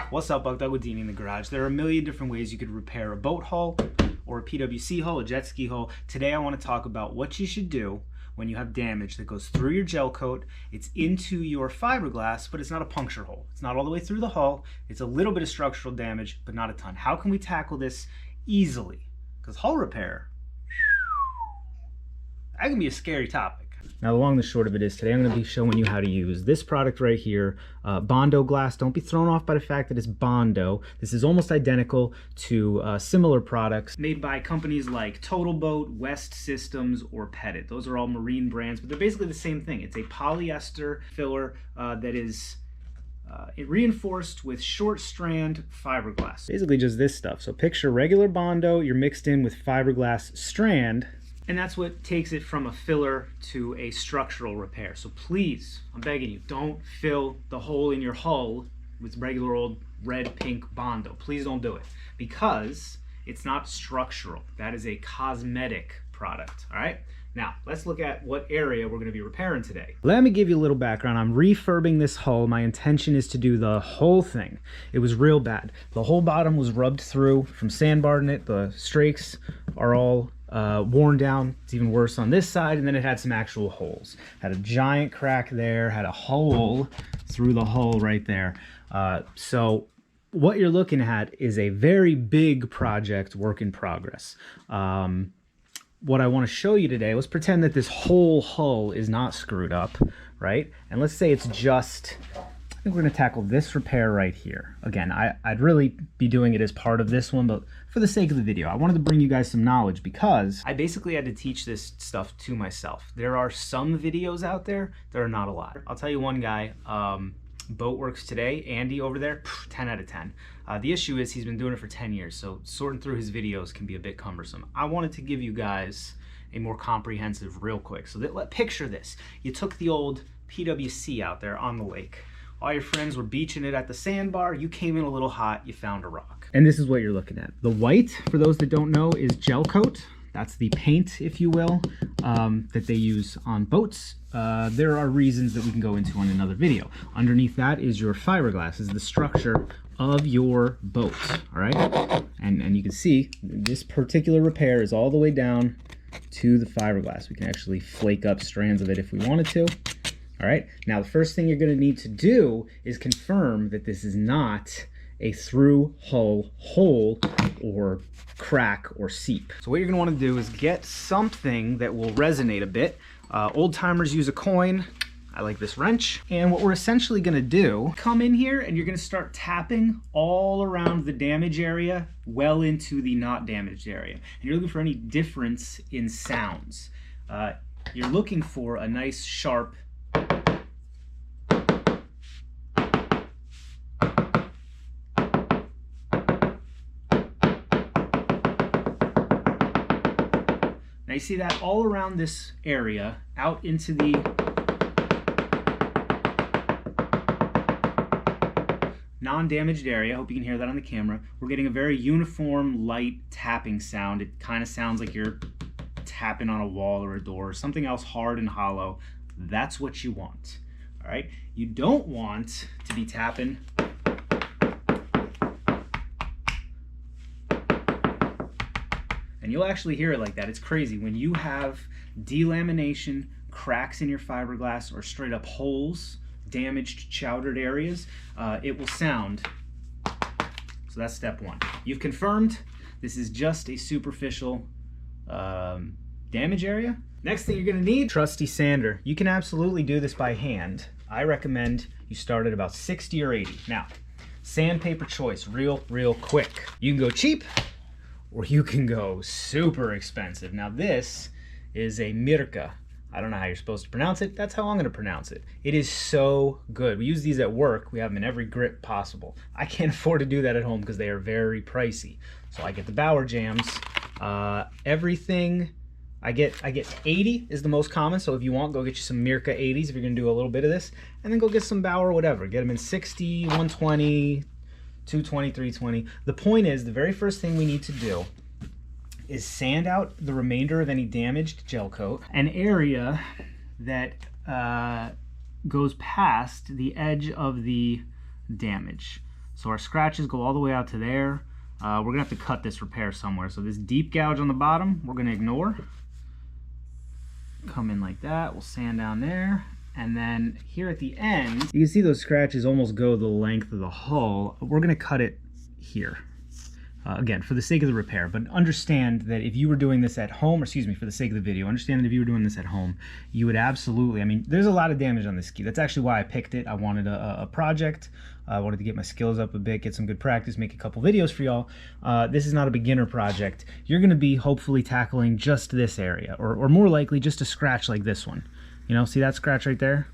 What's up, Buck Doug with Deanie in the Garage. There are a million different ways you could repair a boat hull or a PWC hull, a jet ski hull. Today I want to talk about what you should do when you have damage that goes through your gel coat, it's into your fiberglass, but it's not a puncture hole. It's not all the way through the hull. It's a little bit of structural damage, but not a ton. How can we tackle this easily? Because hull repair, that can be a scary topic. Now, the long and the short of it is today I'm going to be showing you how to use this product right here, Bondo Glass. Don't be thrown off by the fact that it's Bondo. This is almost identical to similar products made by companies like TotalBoat, West Systems, or Petit. Those are all marine brands, but they're basically the same thing. It's a polyester filler that is reinforced with short strand fiberglass. Basically just this stuff. So picture regular Bondo, you're mixed in with fiberglass strand, and that's what takes it from a filler to a structural repair. So please, I'm begging you, don't fill the hole in your hull with regular old red, pink Bondo. Please don't do it, because it's not structural. That is a cosmetic product, all right? Now, let's look at what area we're gonna be repairing today. Let me give you a little background. I'm refurbing this hull. My intention is to do the whole thing. It was real bad. The whole bottom was rubbed through from sandbarring it. The strakes are all worn down. It's even worse on this side, and then it had some actual holes. Had a giant crack there, had a hole through the hull right there. So what you're looking at is a very big project, work in progress. What I want to show you today, let's pretend that this whole hull is not screwed up, right? And let's say it's just, I think we're going to tackle this repair right here. Again, I'd really be doing it as part of this one, but for the sake of the video, I wanted to bring you guys some knowledge because I basically had to teach this stuff to myself. There are some videos out there, there are not a lot. I'll tell you one guy, Boatworks Today, Andy over there, 10 out of 10. The issue is he's been doing it for 10 years, so sorting through his videos can be a bit cumbersome. I wanted to give you guys a more comprehensive real quick. So picture this. You took the old PWC out there on the lake. All your friends were beaching it at the sandbar. You came in a little hot, you found a rock. And this is what you're looking at. The white, for those that don't know, is gel coat. That's the paint, if you will, that they use on boats. There are reasons that we can go into on another video. Underneath that is your fiberglass, is the structure of your boat, all right? And you can see this particular repair is all the way down to the fiberglass. We can actually flake up strands of it if we wanted to. All right, now the first thing you're gonna need to do is confirm that this is not a through hull hole or crack or seep. So what you're gonna wanna do is get something that will resonate a bit. Old timers use a coin. I like this wrench. And what we're essentially gonna do, come in here and you're gonna start tapping all around the damage area, well into the not damaged area. And you're looking for any difference in sounds. You're looking for a nice sharp Now you see that all around this area, out into the non-damaged area. I hope you can hear that on the camera. We're getting a very uniform, light tapping sound. It kind of sounds like you're tapping on a wall or a door or something else hard and hollow. That's what you want, all right? You don't want to be tapping and you'll actually hear it like that. It's crazy. When you have delamination, cracks in your fiberglass, or straight up holes, damaged, chowdered areas, it will sound. So that's step one. You've confirmed this is just a superficial damage area. Next thing you're gonna need, trusty sander. You can absolutely do this by hand. I recommend you start at about 60 or 80. Now, sandpaper choice, real quick. You can go cheap, or you can go super expensive. Now this is a Mirka. I don't know how you're supposed to pronounce it. That's how I'm gonna pronounce it. It is so good. We use these at work. We have them in every grip possible. I can't afford to do that at home because they are very pricey. So I get the Bauer jams. Everything, I get 80 is the most common. So if you want, go get you some Mirka 80s if you're gonna do a little bit of this. And then go get some Bauer, whatever. Get them in 60, 120, 220, 320. The point is, the very first thing we need to do is sand out the remainder of any damaged gel coat, an area that goes past the edge of the damage. So our scratches go all the way out to there. We're gonna have to cut this repair somewhere. So this deep gouge on the bottom, we're gonna ignore. Come in like that, we'll sand down there. And then here at the end, you can see those scratches almost go the length of the hull. We're gonna cut it here. Again, for the sake of the repair, but understand that if you were doing this at home, or excuse me, for the sake of the video, understand that if you were doing this at home, you would absolutely, I mean, there's a lot of damage on this ski. That's actually why I picked it. I wanted a project. I wanted to get my skills up a bit, get some good practice, make a couple videos for y'all. This is not a beginner project. You're gonna be hopefully tackling just this area, or more likely just a scratch like this one. You know, see that scratch right there?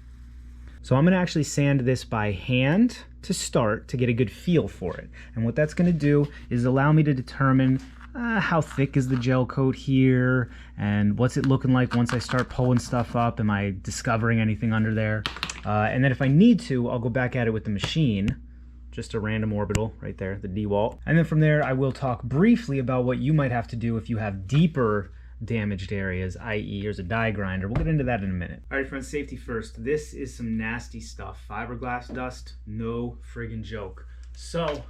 So I'm gonna actually sand this by hand to start to get a good feel for it. And what that's gonna do is allow me to determine how thick is the gel coat here, and what's it looking like once I start pulling stuff up. Am I discovering anything under there? And then if I need to, I'll go back at it with the machine, just a random orbital right there, the DeWalt. And then from there, I will talk briefly about what you might have to do if you have deeper damaged areas, i.e. here's a die grinder. We'll get into that in a minute. All right, friends, safety first. This is some nasty stuff. Fiberglass dust, no friggin' joke. So,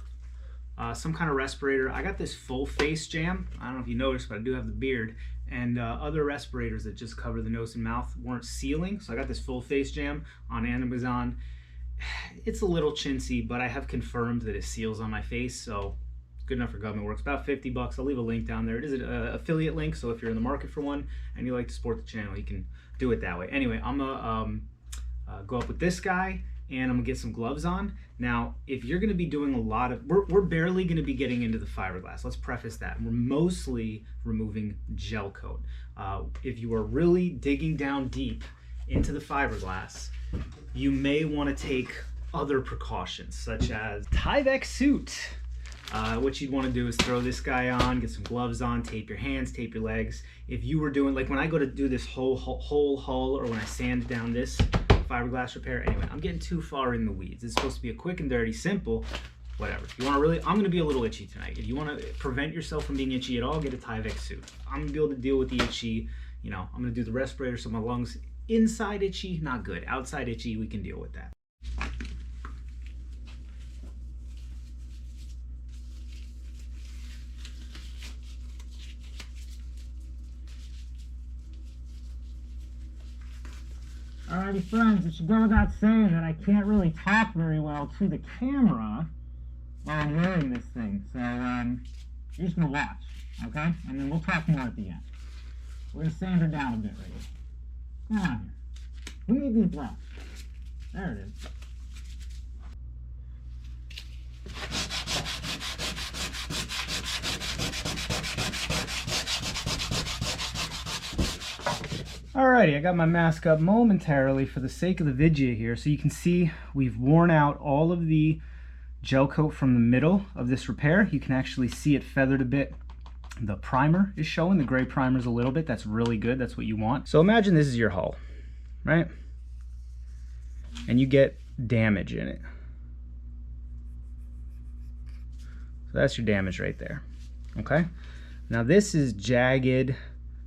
some kind of respirator. I got this full face jam. I don't know if you noticed, but I do have the beard. And other respirators that just cover the nose and mouth weren't sealing. So I got this full face jam on Amazon. It's a little chintzy, but I have confirmed that it seals on my face. So good enough for government works. About 50 bucks. I'll leave a link down there. It is an affiliate link, so if you're in the market for one and you like to support the channel, you can do it that way. Anyway, I'm gonna go up with this guy, and I'm gonna get some gloves on. Now, if you're gonna be doing a lot of, we're barely gonna be getting into the fiberglass. Let's preface that. We're mostly removing gel coat. If you are really digging down deep into the fiberglass, you may want to take other precautions, such as Tyvek suit. What you'd want to do is throw this guy on, get some gloves on, tape your hands, tape your legs. If you were doing, like when I go to do this whole hull, or when I sand down this fiberglass repair, anyway, I'm getting too far in the weeds. It's supposed to be a quick and dirty, simple, whatever. If you want to really, I'm going to be a little itchy tonight. If you want to prevent yourself from being itchy at all, get a Tyvek suit. I'm going to be able to deal with the itchy, you know, I'm going to do the respirator so my lungs, inside itchy, not good. Outside itchy, we can deal with that. Alrighty, friends, it should go without saying that I can't really talk very well to the camera while I'm wearing this thing. So, you're just gonna watch, okay? And then we'll talk more at the end. We're gonna sand her down a bit right here. Come on here. Who made these gloves? There it is. Alrighty, I got my mask up momentarily for the sake of the video here, so you can see we've worn out all of the gel coat from the middle of this repair. You can actually see it feathered a bit. The primer is showing, the gray primer's a little bit. That's really good, that's what you want. So imagine this is your hull, right? And you get damage in it. So that's your damage right there, okay? Now this is jagged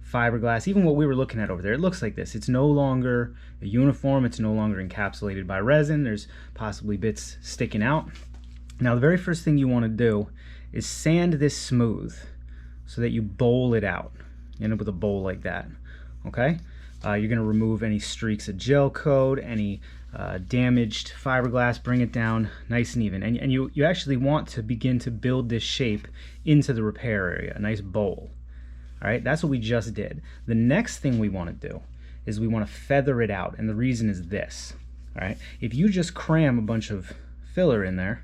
fiberglass. Even what we were looking at over there, it looks like this. It's no longer a uniform, it's no longer encapsulated by resin. There's possibly bits sticking out. Now the very first thing you want to do is sand this smooth so that you bowl it out. You end up with a bowl like that, okay? You're going to remove any streaks of gel coat, any damaged fiberglass, bring it down nice and even. And you actually want to begin to build this shape into the repair area, a nice bowl. All right, that's what we just did. The next thing we want to do is we want to feather it out, and the reason is this. All right, if you just cram a bunch of filler in there,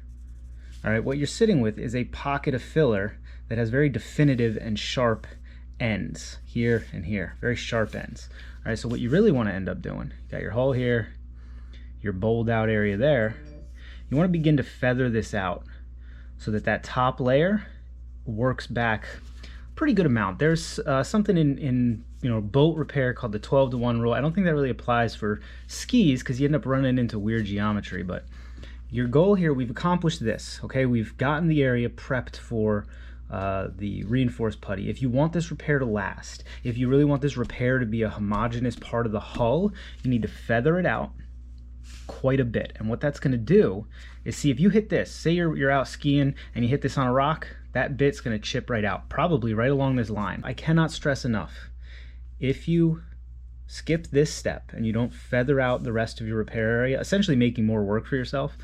all right, what you're sitting with is a pocket of filler that has very definitive and sharp ends here and here, very sharp ends. All right, so what you really want to end up doing, you got your hull here, your bowled out area there, you want to begin to feather this out so that that top layer works back pretty good amount. There's something in boat repair called the 12-to-1 rule. I don't think that really applies for skis because you end up running into weird geometry, but your goal here, we've accomplished this, okay? We've gotten the area prepped for the reinforced putty. If you want this repair to last, if you really want this repair to be a homogeneous part of the hull, you need to feather it out, quite a bit. And what that's going to do is, see, if you hit this, say you're out skiing and you hit this on a rock, that bit's going to chip right out, probably right along this line. I cannot stress enough, if you skip this step and you don't feather out the rest of your repair area, essentially making more work for yourself,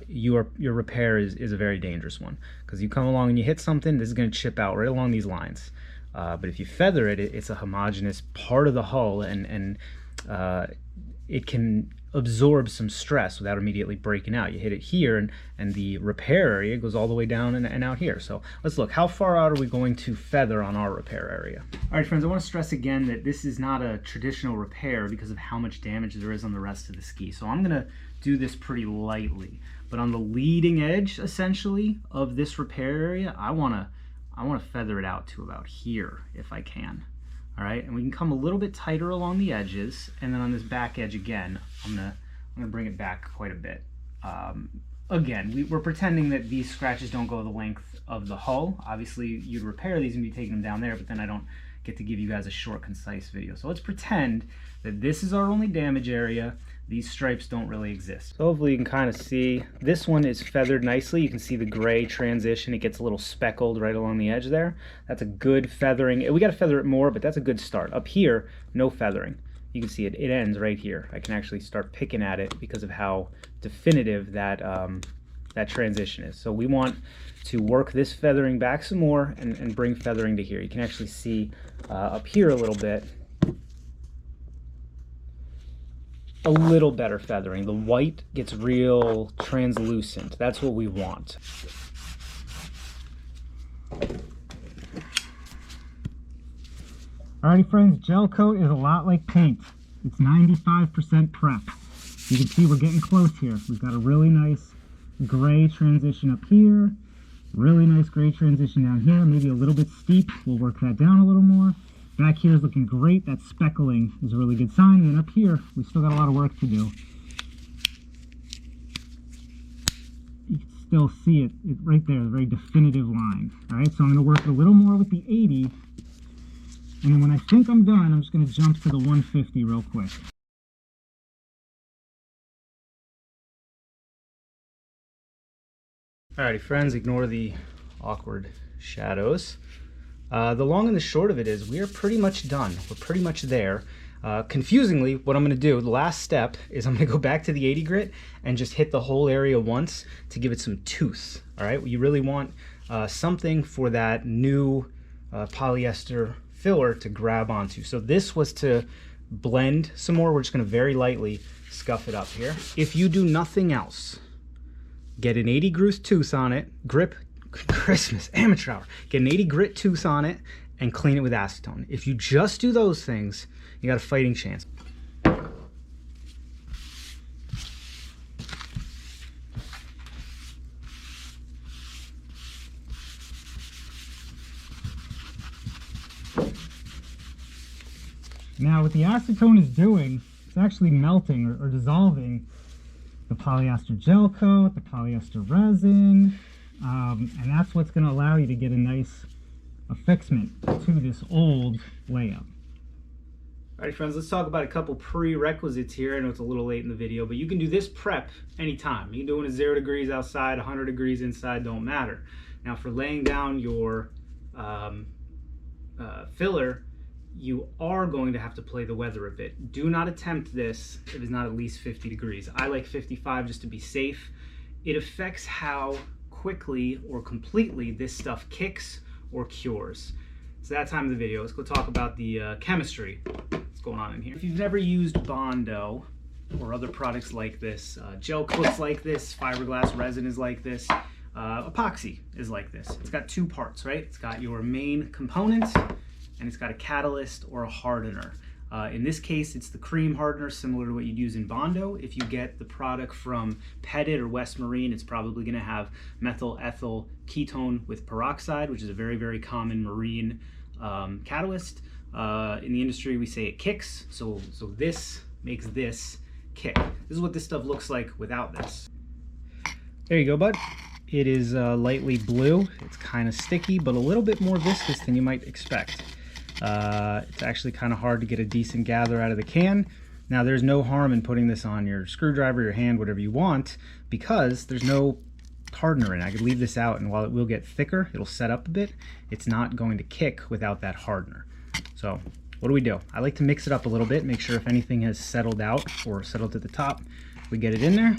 your repair is a very dangerous one, because you come along and you hit something, this is going to chip out right along these lines. But if you feather it, it's a homogeneous part of the hull, and it can absorb some stress without immediately breaking out. You hit it here, and the repair area goes all the way down and out here. So let's look, how far out are we going to feather on our repair area? All right, friends, I want to stress again that this is not a traditional repair because of how much damage there is on the rest of the ski. So I'm going to do this pretty lightly, but on the leading edge, essentially, of this repair area, I want to feather it out to about here if I can. All right, and we can come a little bit tighter along the edges, and then on this back edge again, I'm gonna bring it back quite a bit. Again, we're pretending that these scratches don't go the length of the hull. Obviously, you'd repair these and be taking them down there, but then I don't get to give you guys a short, concise video. So let's pretend that this is our only damage area. These stripes don't really exist. So hopefully you can kind of see, this one is feathered nicely. You can see the gray transition. It gets a little speckled right along the edge there. That's a good feathering. We got to feather it more, but that's a good start. Up here, no feathering. You can see it ends right here. I can actually start picking at it because of how definitive that that transition is. So we want to work this feathering back some more and bring feathering to here. You can actually see up here a little bit, a little better feathering. The white gets real translucent. That's what we want. Alrighty, friends, gel coat is a lot like paint. It's 95% prep. You can see we're getting close here. We've got a really nice gray transition up here, really nice gray transition down here, maybe a little bit steep. We'll work that down a little more. Back here is looking great. That speckling is a really good sign. And then up here, we still got a lot of work to do. You can still see it right there, a very definitive line. All right, so I'm going to work a little more with the 80. And then when I think I'm done, I'm just going to jump to the 150 real quick. Alrighty, friends, ignore the awkward shadows. The long and the short of it is we are pretty much done. We're pretty much there. Confusingly, what I'm going to do, the last step, is I'm going to go back to the 80 grit and just hit the whole area once to give it some tooth. All right, you really want something for that new polyester filler to grab onto. So this was to blend some more. We're just going to very lightly scuff it up here. If you do nothing else, get an 80 grit tooth on it, Christmas, amateur hour. Get an 80 grit tooth on it and clean it with acetone. If you just do those things, you got a fighting chance. Now what the acetone is doing, it's actually melting or dissolving the polyester gel coat, the polyester resin, and that's what's going to allow you to get a nice affixment to this old layup. Alright, friends, let's talk about a couple prerequisites here. I know it's a little late in the video, but you can do this prep anytime. You can do it at 0 degrees outside, 100 degrees inside, don't matter. Now for laying down your filler, you are going to have to play the weather a bit. Do not attempt this if it's not at least 50 degrees. I like 55 just to be safe. It affects how quickly or completely this stuff kicks or cures. It's that time of the video. Let's go talk about the chemistry that's going on in here. If you've never used Bondo or other products like this, gel coats like this, fiberglass resin is like this, epoxy is like this. It's got two parts, right? It's got your main component, and it's got a catalyst or a hardener. In this case, it's the cream hardener, similar to what you'd use in Bondo. If you get the product from Petit or West Marine, it's probably going to have methyl ethyl ketone with peroxide, which is a very, very common marine catalyst. In the industry, we say it kicks, so this makes this kick. This is what this stuff looks like without this. There you go, bud. It is lightly blue. It's kind of sticky, but a little bit more viscous than you might expect. It's actually kind of hard to get a decent gather out of the can. Now there's no harm in putting this on your screwdriver, your hand, whatever you want, because there's no hardener in it. I could leave this out, and while it will get thicker, it'll set up a bit, it's not going to kick without that hardener. So what do? I like to mix it up a little bit, make sure if anything has settled out or settled to the top, we get it in there.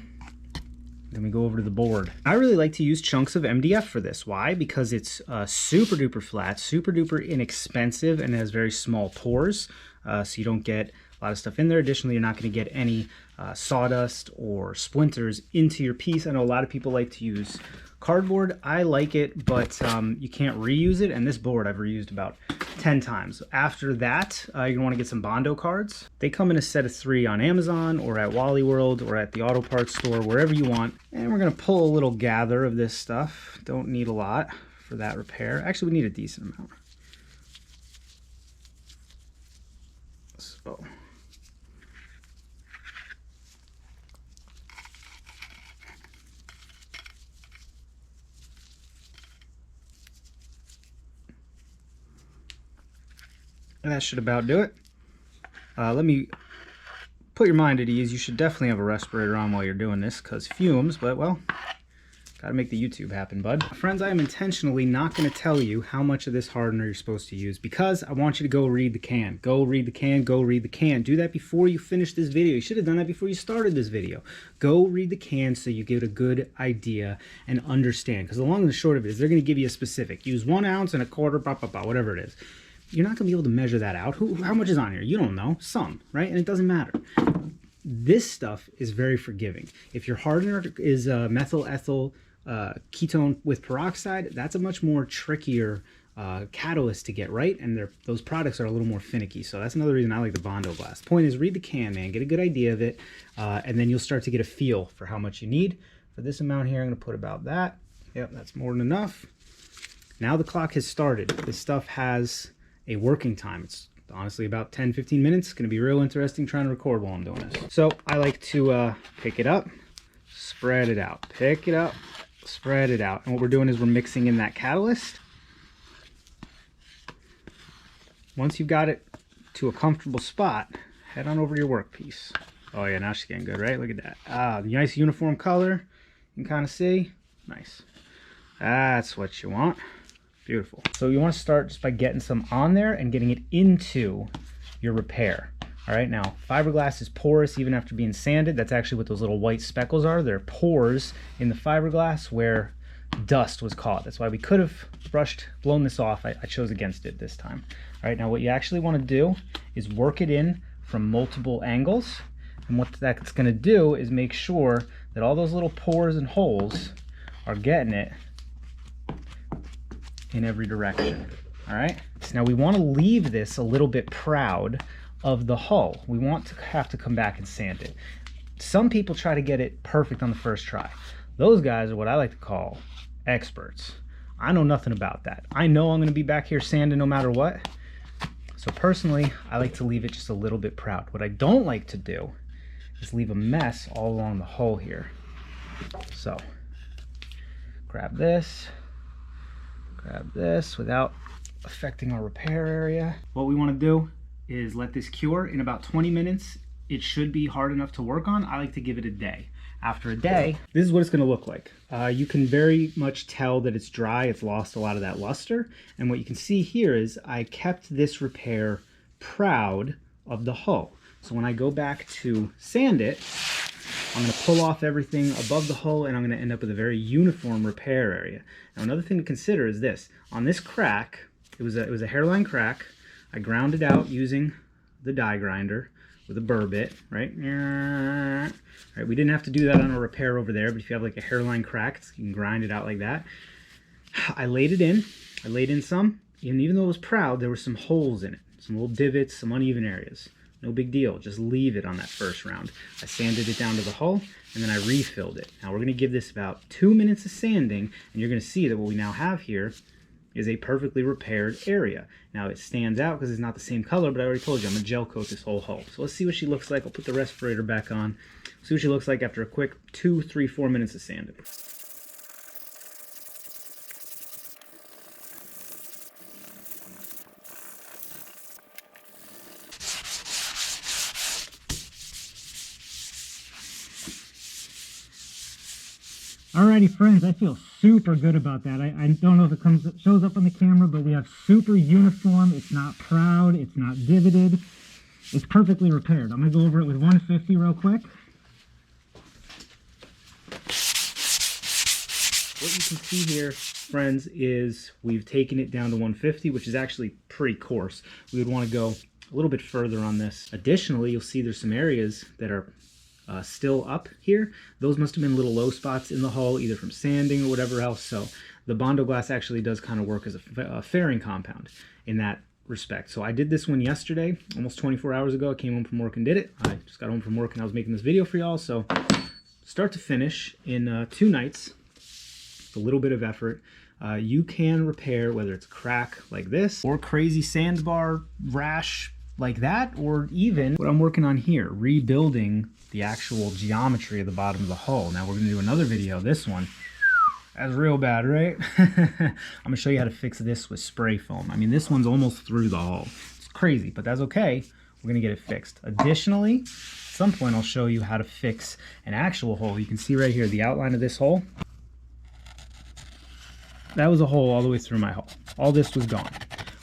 Then we go over to the board. I really like to use chunks of MDF for this. Why? Because it's super duper flat, super duper inexpensive, and it has very small pores, so you don't get a lot of stuff in there. Additionally, you're not going to get any sawdust or splinters into your piece. I know a lot of people like to use cardboard. I like it, but you can't reuse it, and this board I've reused about 10 times. After that, you're gonna wanna get some Bondo cards. They come in a set of 3 on Amazon or at Wally World or at the auto parts store, wherever you want. And we're gonna pull a little gather of this stuff. Don't need a lot for that repair. Actually, we need a decent amount. So. That should about do it. Let me put your mind at ease. You should definitely have a respirator on while you're doing this, because fumes, but well, gotta make the YouTube happen, bud. Friends, I am intentionally not gonna tell you how much of this hardener you're supposed to use, because I want you to go read the can. Go read the can, go read the can. Do that before you finish this video. You should have done that before you started this video. Go read the can so you get a good idea and understand, because the long and the short of it is they're gonna give you a specific. Use 1 ounce and a quarter, whatever it is. You're not going to be able to measure that out. How much is on here? You don't know. Some, right? And it doesn't matter. This stuff is very forgiving. If your hardener is methyl ethyl ketone with peroxide, that's a much more trickier catalyst to get right, and those products are a little more finicky. So that's another reason I like the Bondo Glass. Point is, read the can, man. Get a good idea of it, and then you'll start to get a feel for how much you need. For this amount here, I'm going to put about that. Yep, that's more than enough. Now the clock has started. This stuff has a working time. It's honestly about 10-15 minutes. It's going to be real interesting trying to record while I'm doing this. So I like to pick it up, spread it out, pick it up, spread it out. And what we're doing is we're mixing in that catalyst. Once you've got it to a comfortable spot, head on over to your workpiece. Oh yeah, now she's getting good, right? Look at that. Ah, nice uniform color. You can kind of see. Nice. That's what you want. Beautiful. So you want to start just by getting some on there and getting it into your repair. All right, now fiberglass is porous even after being sanded. That's actually what those little white speckles are. They're pores in the fiberglass where dust was caught. That's why we could have blown this off. I chose against it this time. All right, now what you actually want to do is work it in from multiple angles. And what that's going to do is make sure that all those little pores and holes are getting it in every direction. All right, so now we want to leave this a little bit proud of the hull. We want to have to come back and sand it. Some people try to get it perfect on the first try. Those guys are what I like to call experts. I know nothing about that. I know I'm going to be back here sanding no matter what. So personally, I like to leave it just a little bit proud. What I don't like to do is leave a mess all along the hull here. So grab this without affecting our repair area. What we want to do is let this cure. In about 20 minutes, it should be hard enough to work on. I like to give it a day. After a day, this is what it's going to look like. You can very much tell that it's dry. It's lost a lot of that luster. And what you can see here is I kept this repair proud of the hull. So when I go back to sand it, I'm going to pull off everything above the hull, and I'm going to end up with a very uniform repair area. Now another thing to consider is this. On this crack, it was a hairline crack. I ground it out using the die grinder with a burr bit, right? All right, we didn't have to do that on a repair over there, but if you have like a hairline crack, you can grind it out like that. I laid it in. I laid in some, and even though it was proud, there were some holes in it, some little divots, some uneven areas. No big deal, just leave it on that first round. I sanded it down to the hull, and then I refilled it. Now we're gonna give this about 2 minutes of sanding, and you're gonna see that what we now have here is a perfectly repaired area. Now it stands out because it's not the same color, but I already told you I'm gonna gel coat this whole hull. So let's see what she looks like. I'll put the respirator back on. See what she looks like after a quick 2, 3, 4 minutes of sanding. Alrighty, friends, I feel super good about that. I don't know if it shows up on the camera, but we have super uniform. It's not proud. It's not divoted. It's perfectly repaired. I'm going to go over it with 150 real quick. What you can see here, friends, is we've taken it down to 150, which is actually pretty coarse. We would want to go a little bit further on this. Additionally, you'll see there's some areas that are still up here. Those must have been little low spots in the hull, either from sanding or whatever else. So the Bondo glass actually does kind of work as a fairing compound in that respect. So I did this one yesterday, almost 24 hours ago. I came home from work and did it. I just got home from work and I was making this video for y'all. So start to finish in 2 nights, a little bit of effort. You can repair, whether it's a crack like this or crazy sandbar rash like that, or even what I'm working on here, rebuilding the actual geometry of the bottom of the hull. Now we're going to do another video. This one, that's real bad, right? I'm going to show you how to fix this with spray foam. I mean, this one's almost through the hull. It's crazy, but that's okay. We're going to get it fixed. Additionally, at some point I'll show you how to fix an actual hole. You can see right here the outline of this hole. That was a hole all the way through my hull. All this was gone.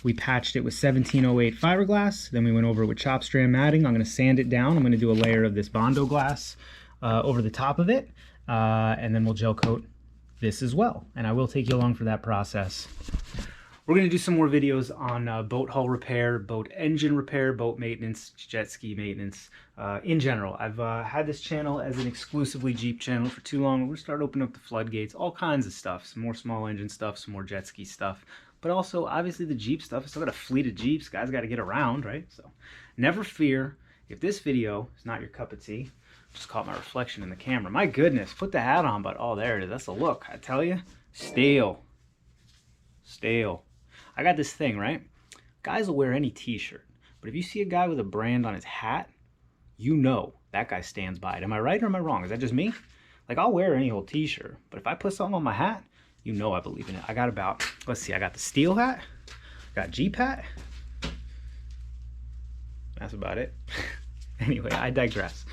We patched it with 1708 fiberglass. Then we went over it with chop strand matting. I'm going to sand it down. I'm going to do a layer of this Bondo glass over the top of it. And then we'll gel coat this as well. And I will take you along for that process. We're going to do some more videos on boat hull repair, boat engine repair, boat maintenance, jet ski maintenance, in general. I've had this channel as an exclusively Jeep channel for too long. We're going to start opening up the floodgates, all kinds of stuff, some more small engine stuff, some more jet ski stuff, but also obviously the Jeep stuff. I still got a fleet of Jeeps. Guys got to get around, right? So never fear, if this video is not your cup of tea. Just caught my reflection in the camera. My goodness, put the hat on, but oh, there it is. That's the look. I tell you, stale. I got this thing, right? Guys will wear any t-shirt, but if you see a guy with a brand on his hat, you know that guy stands by it. Am I right or am I wrong? Is that just me? Like, I'll wear any old t-shirt, but if I put something on my hat, you know I believe in it. I got about, let's see, I got the steel hat, got Jeep hat. That's about it. Anyway, I digress.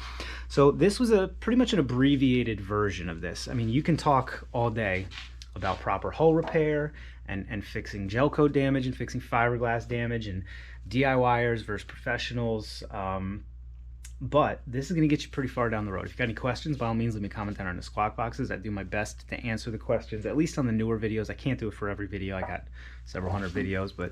So this was pretty much an abbreviated version of this. I mean, you can talk all day about proper hull repair and fixing gel coat damage and fixing fiberglass damage and DIYers versus professionals. But this is going to get you pretty far down the road. If you've got any questions, by all means, leave me a comment down in the squawk boxes. I do my best to answer the questions, at least on the newer videos. I can't do it for every video. I got several hundred videos, but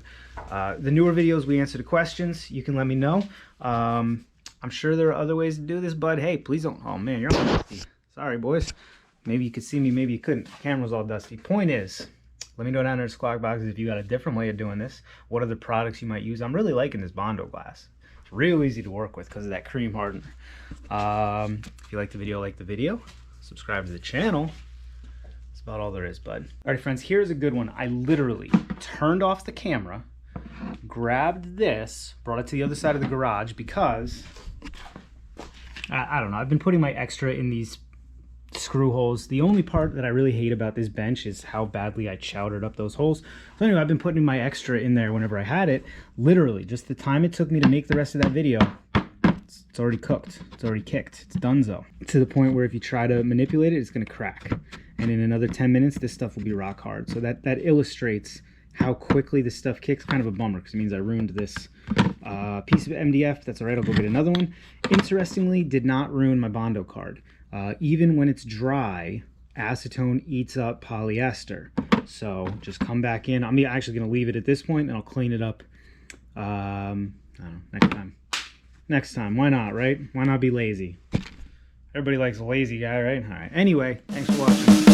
the newer videos, we answer the questions. You can let me know. I'm sure there are other ways to do this, but hey, please don't. Oh man, you're all dusty. Sorry, boys. Maybe you could see me, maybe you couldn't. The camera's all dusty. Point is, let me know down in the squawk boxes if you got a different way of doing this. What other products you might use? I'm really liking this Bondo glass. It's real easy to work with because of that cream hardener. If you like the video, subscribe to the channel. That's about all there is, bud. All right, friends, here's a good one. I literally turned off the camera, grabbed this, brought it to the other side of the garage because I don't know. I've been putting my extra in these screw holes. The only part that I really hate about this bench is how badly I chowdered up those holes. So anyway, I've been putting my extra in there whenever I had it. Literally, just the time it took me to make the rest of that video, it's already cooked. It's already kicked. It's donezo. To the point where if you try to manipulate it, it's going to crack. And in another 10 minutes, this stuff will be rock hard. So that illustrates how quickly this stuff kicks. Kind of a bummer because it means I ruined this piece of MDF. That's all right. I'll go get another one. Interestingly, did not ruin my Bondo card. Even when it's dry, acetone eats up polyester. So just come back in. I'm actually going to leave it at this point and I'll clean it up, I don't know, next time. Why not, right? Why not be lazy? Everybody likes a lazy guy, right? All right. Anyway, thanks for watching.